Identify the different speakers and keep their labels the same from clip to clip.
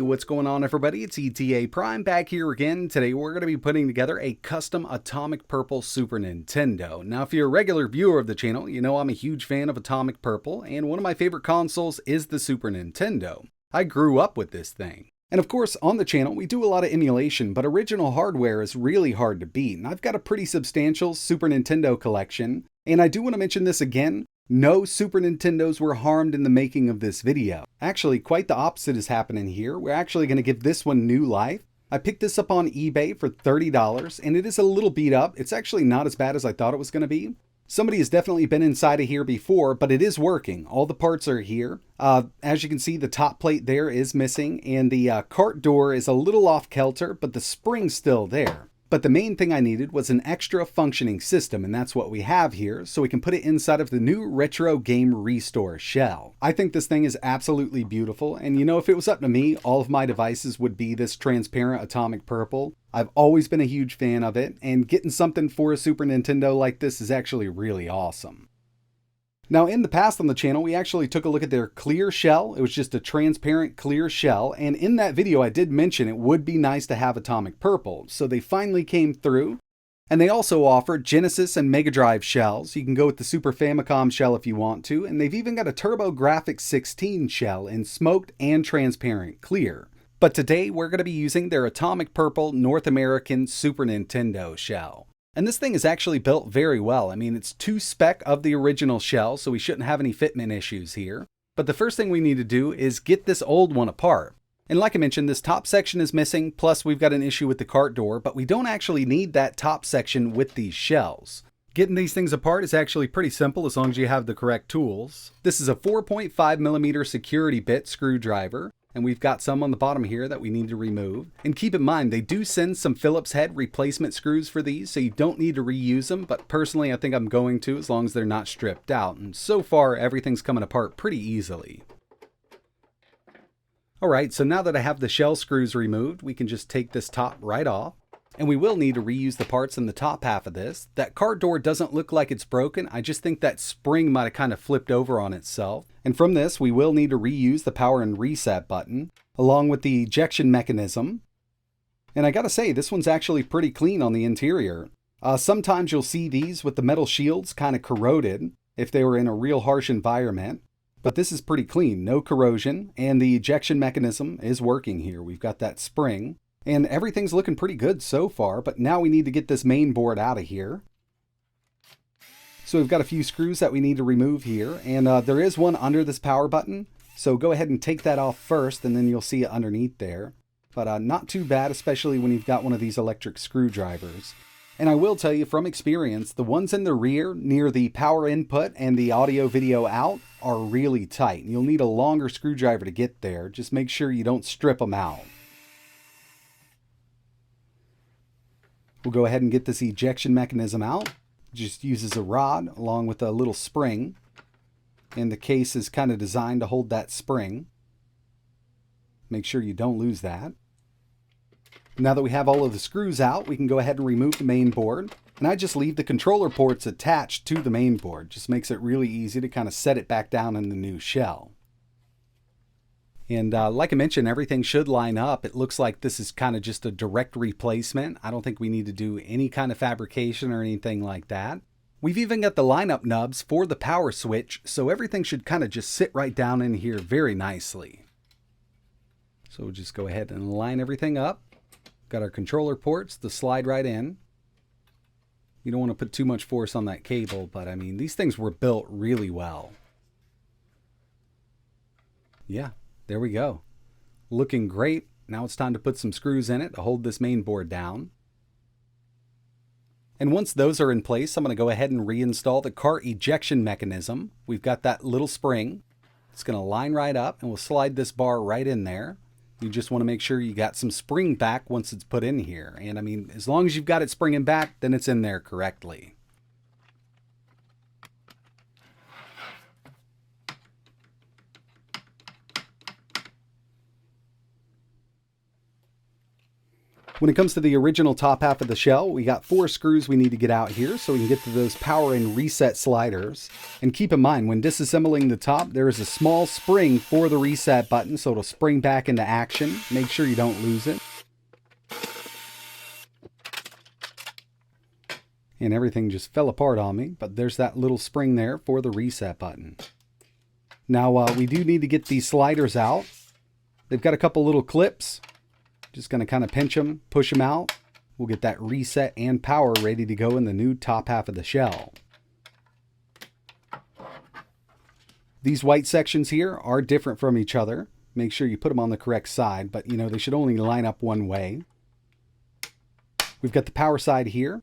Speaker 1: what's going on everybody? It's ETAPRIME back here again. Today we're going to be putting together a custom Atomic Purple Super Nintendo. Now if you're a regular viewer of the channel, you know I'm a huge fan of Atomic Purple, and one of my favorite consoles is the Super Nintendo. I grew up with this thing. And of course, on the channel, we do a lot of emulation, but original hardware is really hard to beat. And I've got a pretty substantial Super Nintendo collection, and I do want to mention this again. No Super Nintendos were harmed in the making of this video. Actually, quite the opposite is happening here. We're actually going to give this one new life. I picked this up on eBay for $30, and it is a little beat up. It's actually not as bad as I thought it was going to be. Somebody has definitely been inside of here before, but it is working. All the parts are here. As you can see, the top plate there is missing, and the cart door is a little off kilter, but the spring's still there. But the main thing I needed was an extra functioning system, and that's what we have here, so we can put it inside of the new Retro Game Restore shell. I think this thing is absolutely beautiful, and you know, if it was up to me, all of my devices would be this transparent Atomic Purple. I've always been a huge fan of it, and getting something for a Super Nintendo like this is actually really awesome. Now in the past on the channel, we actually took a look at their clear shell. It was just a transparent clear shell, and in that video I did mention it would be nice to have Atomic Purple, so they finally came through. And they also offer Genesis and Mega Drive shells. You can go with the Super Famicom shell if you want to, and they've even got a TurboGrafx 16 shell in smoked and transparent clear. But today we're going to be using their Atomic Purple North American Super Nintendo shell. And this thing is actually built very well. I mean, it's 2 spec of the original shell, so we shouldn't have any fitment issues here. But the first thing we need to do is get this old one apart. And like I mentioned, this top section is missing, plus we've got an issue with the cart door, but we don't actually need that top section with these shells. Getting these things apart is actually pretty simple as long as you have the correct tools. This is a 4.5mm security bit screwdriver. And we've got some on the bottom here that we need to remove. And keep in mind, they do send some Phillips head replacement screws for these, so you don't need to reuse them, but personally I think I'm going to as long as they're not stripped out. And so far, everything's coming apart pretty easily. Alright, so now that I have the shell screws removed, we can just take this top right off. And we will need to reuse the parts in the top half of this. That cart door doesn't look like it's broken. I just think that spring might have kind of flipped over on itself. And from this, we will need to reuse the power and reset button, along with the ejection mechanism. And I gotta say, this one's actually pretty clean on the interior. Sometimes you'll see these with the metal shields kind of corroded if they were in a real harsh environment. But this is pretty clean, no corrosion, and the ejection mechanism is working here. We've got that spring. And everything's looking pretty good so far, but now we need to get this main board out of here. So we've got a few screws that we need to remove here, and there is one under this power button. So go ahead and take that off first, and then you'll see it underneath there. But not too bad, especially when you've got one of these electric screwdrivers. And I will tell you from experience, the ones in the rear near the power input and the audio video out are really tight. You'll need a longer screwdriver to get there. Just make sure you don't strip them out. We'll go ahead and get this ejection mechanism out. It just uses a rod along with a little spring. And the case is kind of designed to hold that spring. Make sure you don't lose that. Now that we have all of the screws out, we can go ahead and remove the main board. And I just leave the controller ports attached to the main board. Just makes it really easy to kind of set it back down in the new shell. And like I mentioned, everything should line up. It looks like this is kind of just a direct replacement. I don't think we need to do any kind of fabrication or anything like that. We've even got the lineup nubs for the power switch, so everything should kind of just sit right down in here very nicely. So we'll just go ahead and line everything up. Got our controller ports to slide right in. You don't want to put too much force on that cable, but I mean, these things were built really well. Yeah. There we go. Looking great. Now it's time to put some screws in it to hold this main board down. And once those are in place, I'm going to go ahead and reinstall the cart ejection mechanism. We've got that little spring. It's going to line right up, and we'll slide this bar right in there. You just want to make sure you got some spring back once it's put in here. And I mean, as long as you've got it springing back, then it's in there correctly. When it comes to the original top half of the shell, we got 4 screws we need to get out here so we can get to those power and reset sliders. And keep in mind, when disassembling the top, there is a small spring for the reset button, so it'll spring back into action. Make sure you don't lose it. And everything just fell apart on me, but there's that little spring there for the reset button. Now we do need to get these sliders out. They've got a couple little clips. Just going to kind of pinch them, push them out. We'll get that reset and power ready to go in the new top half of the shell. These white sections here are different from each other. Make sure you put them on the correct side, but you know, they should only line up one way. We've got the power side here.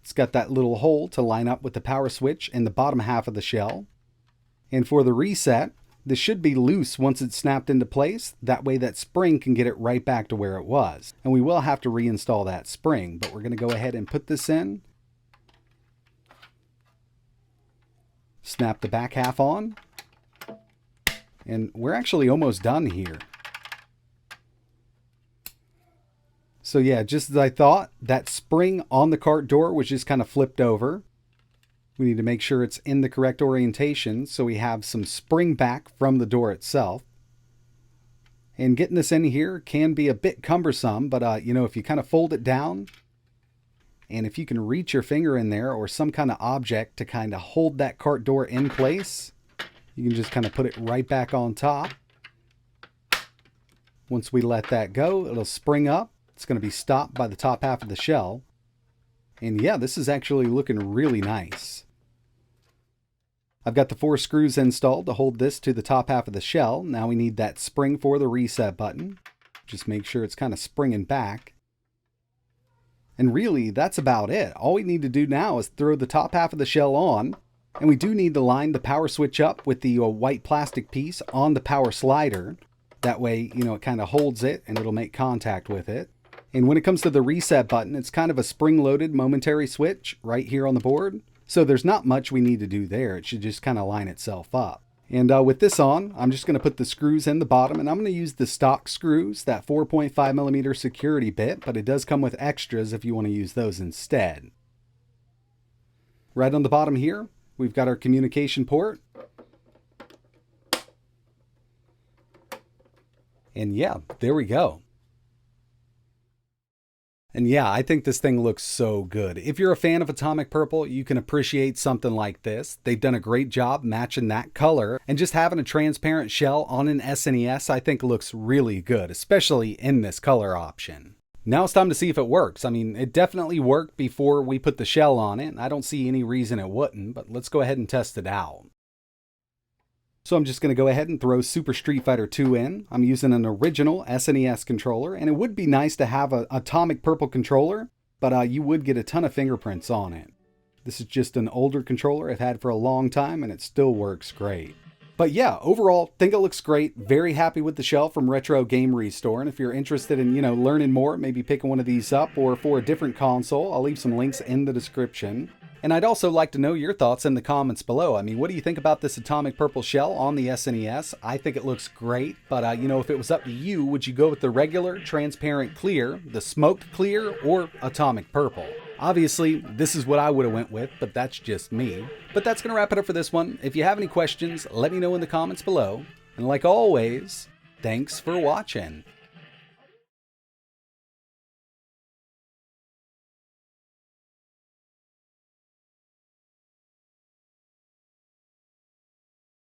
Speaker 1: It's got that little hole to line up with the power switch in the bottom half of the shell. And for the reset, this should be loose once it's snapped into place. That way that spring can get it right back to where it was. And we will have to reinstall that spring, but we're going to go ahead and put this in. Snap the back half on. And we're actually almost done here. So yeah, just as I thought, that spring on the cart door was just kind of flipped over. We need to make sure it's in the correct orientation so we have some spring back from the door itself. And getting this in here can be a bit cumbersome, but you know, if you kind of fold it down and if you can reach your finger in there or some kind of object to kind of hold that cart door in place, you can just kind of put it right back on top. Once we let that go, it'll spring up. It's going to be stopped by the top half of the shell. And yeah, this is actually looking really nice. I've got the 4 screws installed to hold this to the top half of the shell. Now we need that spring for the reset button. Just make sure it's kind of springing back. And really, that's about it. All we need to do now is throw the top half of the shell on. And we do need to line the power switch up with the white plastic piece on the power slider. That way, you know, it kind of holds it and it'll make contact with it. And when it comes to the reset button, it's kind of a spring-loaded momentary switch right here on the board. So there's not much we need to do there. It should just kind of line itself up. And with this on, I'm just going to put the screws in the bottom, and I'm going to use the stock screws, that 4.5mm security bit, but it does come with extras if you want to use those instead. Right on the bottom here, we've got our communication port. And yeah, there we go. And yeah, I think this thing looks so good. If you're a fan of Atomic Purple, you can appreciate something like this. They've done a great job matching that color, and just having a transparent shell on an SNES I think looks really good, especially in this color option. Now it's time to see if it works. I mean, it definitely worked before we put the shell on it, and I don't see any reason it wouldn't, but let's go ahead and test it out. So I'm just going to go ahead and throw Super Street Fighter 2 in. I'm using an original SNES controller, and it would be nice to have an Atomic Purple controller, but you would get a ton of fingerprints on it. This is just an older controller I've had for a long time, and it still works great. But yeah, overall, think it looks great. Very happy with the shell from Retro Game Restore, and if you're interested in, learning more, maybe picking one of these up, or for a different console, I'll leave some links in the description. And I'd also like to know your thoughts in the comments below. I mean, what do you think about this Atomic Purple shell on the SNES? I think it looks great, but if it was up to you, would you go with the regular transparent clear, the smoked clear, or Atomic Purple? Obviously, this is what I would have went with, but that's just me. But that's going to wrap it up for this one. If you have any questions, let me know in the comments below. And like always, thanks for watching.